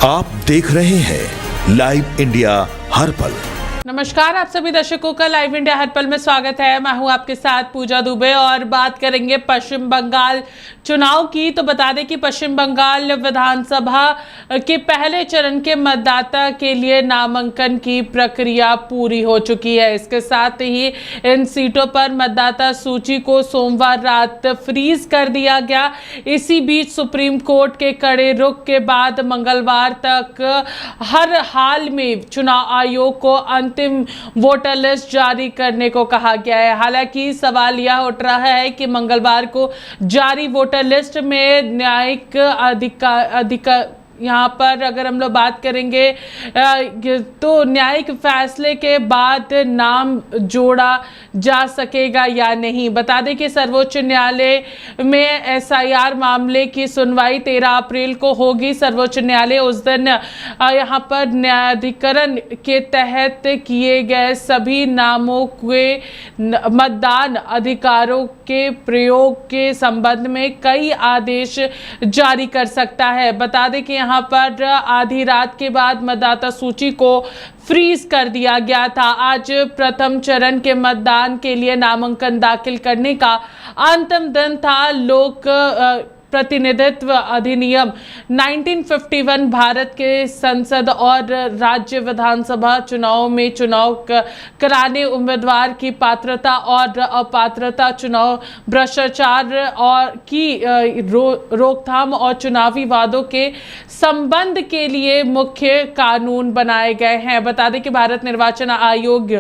आप देख रहे हैं लाइव इंडिया हर पल। नमस्कार, आप सभी दर्शकों का लाइव इंडिया हर पल में स्वागत है। मैं हूं आपके साथ पूजा दुबे और बात करेंगे पश्चिम बंगाल चुनाव की। तो बता दें कि पश्चिम बंगाल विधानसभा के पहले चरण के मतदाता के लिए नामांकन की प्रक्रिया पूरी हो चुकी है। इसके साथ ही इन सीटों पर मतदाता सूची को सोमवार रात फ्रीज कर दिया गया। इसी बीच सुप्रीम कोर्ट के कड़े रुख के बाद मंगलवार तक हर हाल में चुनाव आयोग को अंतिम वोटर लिस्ट जारी करने को कहा गया है। हालांकि सवाल यह उठ रहा है कि मंगलवार को जारी वोटर लिस्ट में न्यायिक अधिकार यहाँ पर अगर हम लोग बात करेंगे तो न्यायिक फैसले के बाद नाम जोड़ा जा सकेगा या नहीं। बता दें कि सर्वोच्च न्यायालय में एसआईआर मामले की सुनवाई 13 अप्रैल को होगी। सर्वोच्च न्यायालय उस दिन यहाँ पर न्यायाधिकरण के तहत किए गए सभी नामों के मतदान अधिकारों के प्रयोग के संबंध में कई आदेश जारी कर सकता है। बता दें कि यहाँ पर आधी रात के बाद मतदाता सूची को फ्रीज कर दिया गया था। आज प्रथम चरण के मतदान के लिए नामांकन दाखिल करने का अंतिम दिन था। लोक प्रतिनिधित्व अधिनियम 1951 भारत के संसद और राज्य विधानसभा चुनाव में चुनाव कराने उम्मीदवार की पात्रता और अपात्रता, चुनाव भ्रष्टाचार और की रोकथाम और चुनावी वादों के संबंध के लिए मुख्य कानून बनाए गए हैं। बता दें कि भारत निर्वाचन आयोग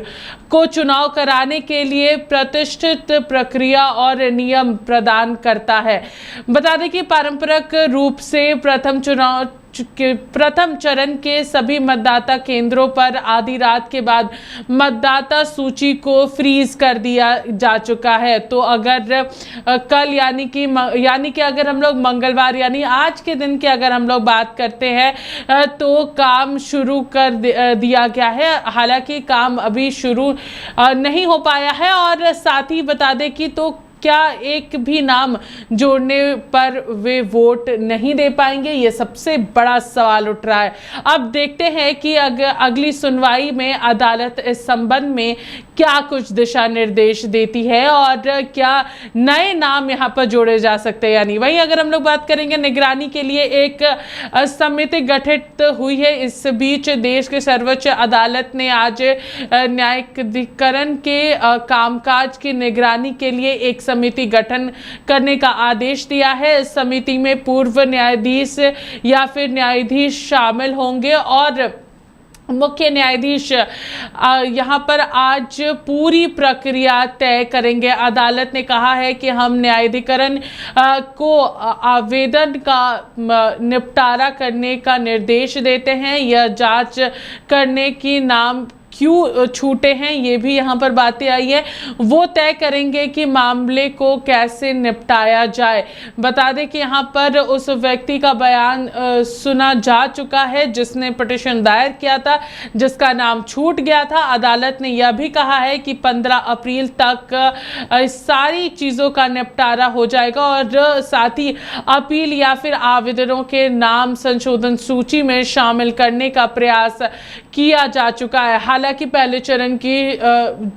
को चुनाव कराने के लिए प्रतिष्ठित प्रक्रिया और नियम प्रदान करता है। बता दें कि पारंपरिक रूप से प्रथम चरण के सभी मतदाता केंद्रों पर आधी रात के बाद मतदाता सूची को फ्रीज कर दिया जा चुका है। तो अगर कल यानी कि अगर हम लोग मंगलवार यानी आज के दिन की अगर हम लोग बात करते हैं तो काम शुरू कर दिया गया है। हालांकि काम अभी शुरू नहीं हो पाया है और साथ ही बता दें कि तो क्या एक भी नाम जोड़ने पर वे वोट नहीं दे पाएंगे, ये सबसे बड़ा सवाल उठ रहा है। अब देखते हैं कि अगली सुनवाई में अदालत इस संबंध में क्या कुछ दिशा निर्देश देती है और क्या नए नाम यहाँ पर जोड़े जा सकते हैं या नहीं। वहीं अगर हम लोग बात करेंगे निगरानी के लिए एक समिति गठित हुई है। इस बीच देश के सर्वोच्च अदालत ने आज न्यायाधिकरण के कामकाज की निगरानी के लिए एक समिति गठन करने का आदेश दिया है। इस समिति में पूर्व न्यायाधीश या फिर न्यायाधीश शामिल होंगे और मुख्य न्यायाधीश यहाँ पर आज पूरी प्रक्रिया तय करेंगे। अदालत ने कहा है कि हम न्यायाधिकरण को आवेदन का निपटारा करने का निर्देश देते हैं। यह जांच करने की नाम क्यों छूटे हैं, ये भी यहाँ पर बातें आई है, वो तय करेंगे कि मामले को कैसे निपटाया जाए। बता दें कि यहाँ पर उस व्यक्ति का बयान सुना जा चुका है जिसने पिटीशन दायर किया था, जिसका नाम छूट गया था। अदालत ने यह भी कहा है कि 15 अप्रैल तक सारी चीज़ों का निपटारा हो जाएगा और साथ ही अपील या फिर आवेदनों के नाम संशोधन सूची में शामिल करने का प्रयास किया जा चुका है। हालांकि पहले चरण की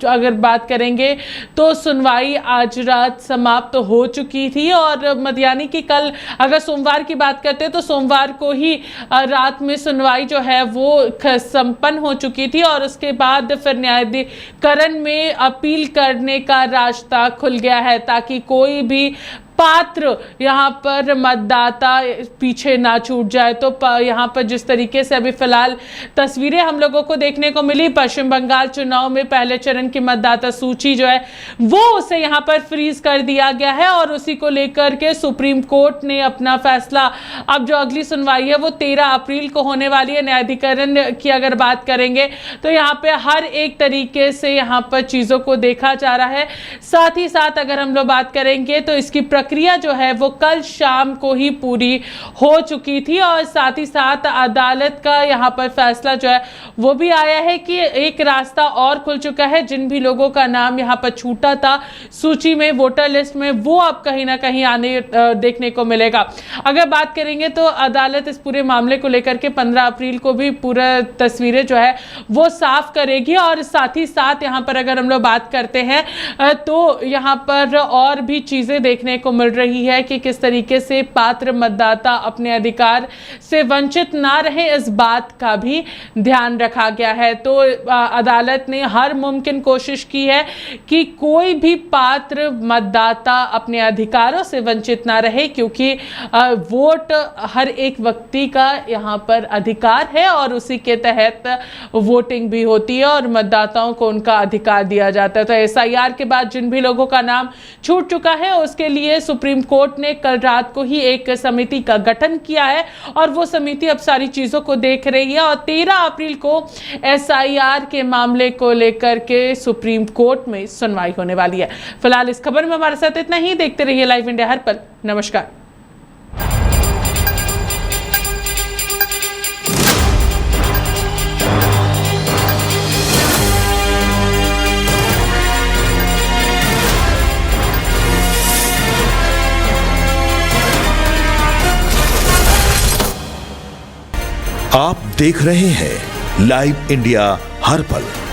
अगर बात करेंगे तो सुनवाई आज रात समाप्त हो चुकी थी और यानी कि कल अगर सोमवार की बात करते हैं तो सोमवार को ही रात में सुनवाई जो है वो संपन्न हो चुकी थी और उसके बाद फिर न्यायाधिकरण में अपील करने का रास्ता खुल गया है ताकि कोई भी पात्र यहाँ पर मतदाता पीछे ना छूट जाए। तो यहाँ पर जिस तरीके से अभी फिलहाल तस्वीरें हम लोगों को देखने को मिली, पश्चिम बंगाल चुनाव में पहले चरण की मतदाता सूची जो है वो उसे यहाँ पर फ्रीज कर दिया गया है और उसी को लेकर के सुप्रीम कोर्ट ने अपना फैसला, अब जो अगली सुनवाई है वो 13 अप्रैल को होने वाली है। न्यायाधिकरण की अगर बात करेंगे तो यहाँ पे हर एक तरीके से यहाँ पर चीज़ों को देखा जा रहा है। साथ ही साथ अगर हम लोग बात करेंगे तो इसकी प्रक्रिया जो है वो कल शाम को ही पूरी हो चुकी थी और साथ ही साथ अदालत का यहाँ पर फैसला जो है वो भी आया है कि एक रास्ता और खुल चुका है। जिन भी लोगों का नाम यहाँ पर छूटा था सूची में, वोटर लिस्ट में, वो अब कहीं ना कहीं आने देखने को मिलेगा। अगर बात करेंगे तो अदालत इस पूरे मामले को लेकर के 15 अप्रैल को भी पूरा तस्वीरें जो है वो साफ करेगी। और साथ ही साथ यहाँ पर अगर हम लोग बात करते हैं तो यहाँ पर और भी चीजें देखने को मिल रही है कि किस तरीके से पात्र मतदाता अपने अधिकार से वंचित ना रहे, इस बात का भी ध्यान रखा गया है। तो अदालत ने हर मुमकिन कोशिश की है कि कोई भी पात्र मतदाता अपने अधिकारों से वंचित ना रहे, क्योंकि वोट हर एक व्यक्ति का यहाँ पर अधिकार है और उसी के तहत वोटिंग भी होती है और मतदाताओं को उनका अधिकार दिया जाता है। तो एसआईआर के बाद जिन भी लोगों का नाम छूट चुका है उसके लिए सुप्रीम कोर्ट ने कल रात को ही एक समिति का गठन किया है और वो समिति अब सारी चीजों को देख रही है और 13 अप्रैल को एसआईआर के मामले को लेकर के सुप्रीम कोर्ट में सुनवाई होने वाली है। फिलहाल इस खबर में हमारे साथ इतना ही। देखते रहिए लाइव इंडिया हर पल। नमस्कार। आप देख रहे हैं लाइव इंडिया हर पल।